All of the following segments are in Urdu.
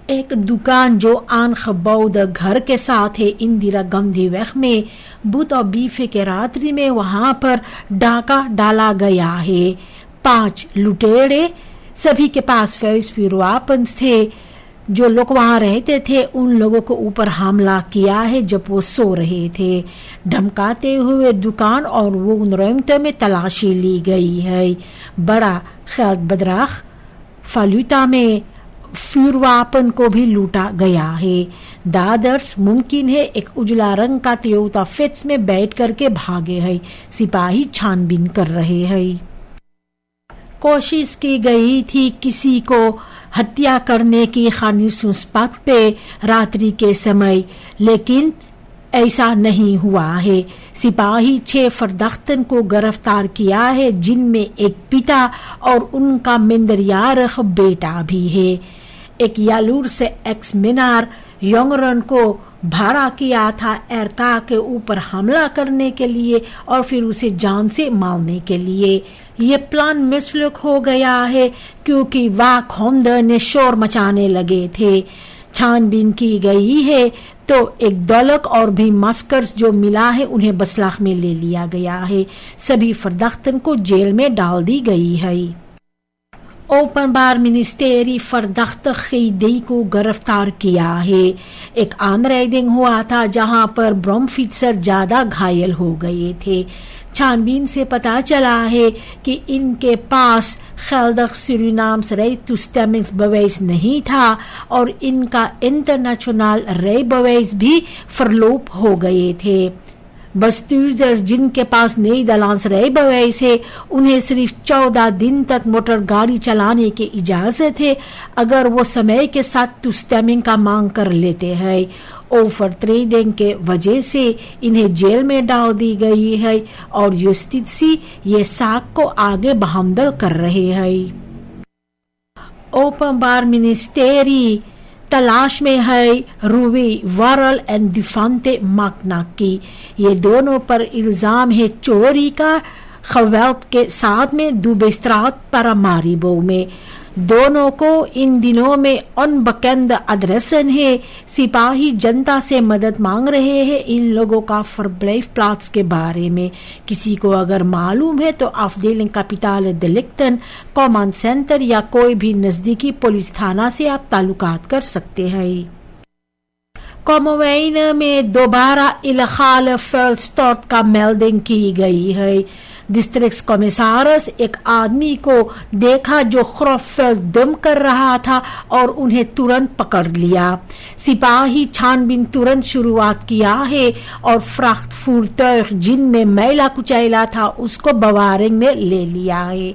ایک دکان جو آنخبود گھر کے ساتھ ہے اندرا گاندھی ویخ میں بدھ اور بیفے کے راتری میں وہاں پر ڈاکہ ڈالا گیا ہے. 5 لٹیرے سبھی کے پاس ویپنز تھے. جو لوگ وہاں رہتے تھے ان لوگوں کو اوپر حملہ کیا ہے جب وہ سو رہے تھے. دھمکاتے ہوئے دکان اور وہ ریمتو میں تلاشی لی گئی ہے. بڑا خیال بدراخ فالوتا میں فیورواپن کو بھی لوٹا گیا ہے. دادرس ممکن ہے ایک اجلا رنگ کا ٹویوٹا فیٹس میں بیٹھ کر کے بھاگے ہیں. سپاہی چھان بین کر رہے ہیں. کوشش کی گئی تھی کسی کو ہتیا کرنے کی خانیسوسپت پہ راتری کے سمے، لیکن ایسا نہیں ہوا ہے. سپاہی 6 فردختن کو گرفتار کیا ہے جن میں ایک پتا اور ان کا مندریارخ بیٹا بھی ہے. ایک یالور سے ایکس مینار یونگرن کو بھاڑا کیا تھا ایرکا کے اوپر حملہ کرنے کے لیے اور پھر اسے جان سے مارنے کے لیے. یہ پلان مسلک ہو گیا ہے کیونکہ واک ہوندر نے شور مچانے لگے تھے. چھان بین کی گئی ہے تو ایک دولک اور بھی مسکرز جو ملا ہے انہیں بسلاخ میں لے لیا گیا ہے. سبھی فردختن کو جیل میں ڈال دی گئی ہے. اوپن بار منسٹری فردخت خیدی کو گرفتار کیا ہے. ایک عام ریڈنگ ہوا تھا جہاں پر برومفیٹسر زیادہ گھائل ہو گئے تھے. چھان بین سے پتا چلا ہے کہ ان کے پاس خیلدخ سورینامس ریتوسٹیمنگس بویز نہیں تھا اور ان کا انٹرنیشنل رے بویز بھی فرلوپ ہو گئے تھے. بستوزر جن کے پاس نئی دلانس رے بویز ہے انہیں صرف 14 دن تک موٹر گاڑی چلانے کی اجازت ہے اگر وہ سمے کے ساتھ ٹوسٹیمنگ کا مانگ کر لیتے ہیں. اوور ٹریڈنگ کے وجہ سے انہیں جیل میں ڈال دی گئی ہے اور یوسٹیسی یہ ساکھ کو آگے بہمدل کر رہے ہیں. اوپن بار منسٹری تلاش میں ہے روی وارل اینڈ دیفانتے ماکناک کی. یہ دونوں پر الزام ہے چوری کا خویت کے ساتھ میں دوبسترات پراماریبو میں. دونوں کو ان دنوں میں ان بکند ادریسن ہے. سپاہی جنتا سے مدد مانگ رہے ہیں ان لوگوں کا فربلیف پلاٹس کے بارے میں. کسی کو اگر معلوم ہے تو افدیلنگ کاپیٹال دلکتن کامانڈ سینٹر یا کوئی بھی نزدیکی پولیس تھانہ سے آپ تعلقات کر سکتے ہیں. کوموین میں دوبارہ الخال فیلسٹوٹ کا میلڈنگ کی گئی ہے. ڈسٹرکٹ کمسارس ایک آدمی کو دیکھا جو خروفیل دم کر رہا تھا اور انہیں ترنت پکڑ لیا. سپاہی چھان بین ترنت شروعات کیا ہے اور فراخت فورتر جن میں میلا کچیلا تھا اس کو بوارنگ میں لے لیا ہے.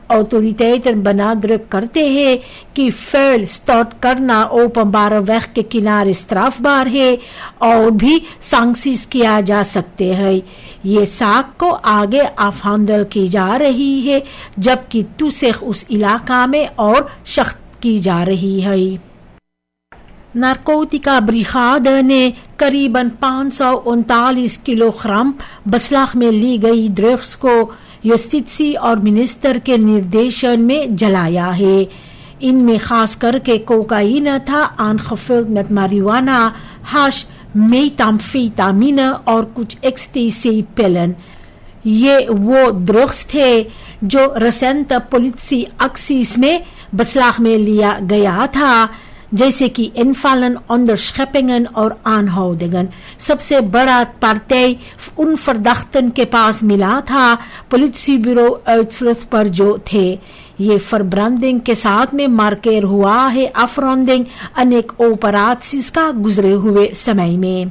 اوتوریٹیٹر بنادرک کرتے ہیں کہ فیل سٹارٹ کرنا اوپن بار وقت کے کنارے استراف بار ہے اور بھی سانکسیز کیا جا سکتے ہیں. یہ ساکھ کو آگے افہندل کی جا رہی ہے جبکہ توسیخ اس علاقہ میں اور سخت کی جا رہی ہے. نارکوٹیکا بریغاد نے قریباً 539 کلو گرام بسلاخ میں لی گئی ڈرگس کو یوسٹیسی اور منسٹر کے نردیشن میں جلایا ہے. ان میں خاص کر کے کوکائن تھا، آنخفلڈ ماریوانا، ہاش میتامفیٹامین اور کچھ ایکسٹیسی پیلن. یہ وہ ڈرگس تھے جو ریسنٹ پولیسی ایکسیس میں بسلاخ میں لیا گیا تھا جیسے کہ انفالن اندرشپنگن اور آنہودگن. سب سے بڑا پارٹی ان فردختن کے پاس ملا تھا پولیسی بیورو ایٹفلت پر جو تھے. یہ فربرانڈنگ کے ساتھ میں مارکیر ہوا ہے افراندنگ انیک اوپراتسیز کا گزرے ہوئے سمے میں.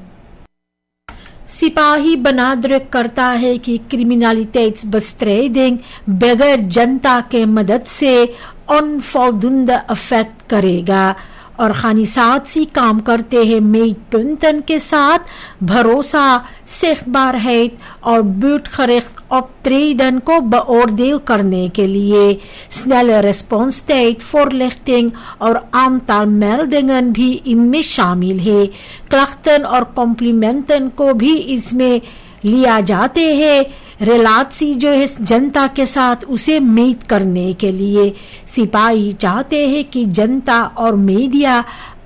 سپاہی بنادرک کرتا ہے کہ کرمینالٹیز بسٹریڈنگ بغیر جنتا کے مدد سے انفالدند افیکٹ کرے گا اور خانیسات سی کام کرتے ہیں میٹ پنٹن کے ساتھ بھروسہ سیخ بار ہے اور بیوٹ خریخت اپٹریڈن کو باوردیل کرنے کے لیے سنیل ریسپونس ڈیٹ فور لکھٹنگ اور آمتال میلڈنگن بھی ان میں شامل ہے. کلختن اور کمپلیمنٹن کو بھی اس میں لیا جاتے ہیں. ریلاتسی جو ہے جنتا کے ساتھ اسے میٹ کرنے کے لیے. سپاہی چاہتے ہیں کہ جنتا اور media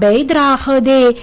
bijdrage deed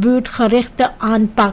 buurtgerichte aanpak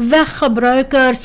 weggebruikers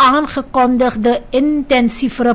aangekondigde intensievere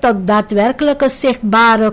tot daadwerkelijk zichtbare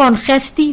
congestie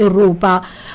Europa.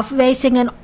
afwijzingen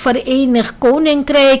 Verenigd Koninkrijk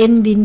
indien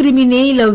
criminele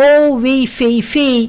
OWVV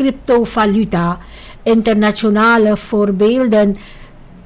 cryptovaluta. Internationale voorbeelden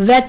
wet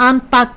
aanpak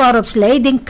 korpsleiding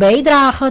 bijdrage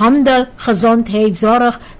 handel, gezondheidszorg,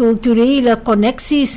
culturele connecties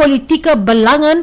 politieke belangen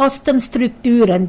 kostenstructuren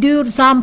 duurzaam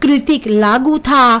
kritik lagu tha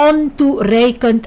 ontoereikend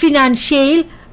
financieel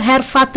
hervat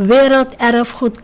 wereld erfgoed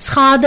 schade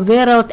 wereld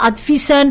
adviezen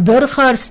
burgers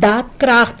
daadkracht,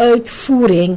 uitvoering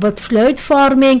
besluitvorming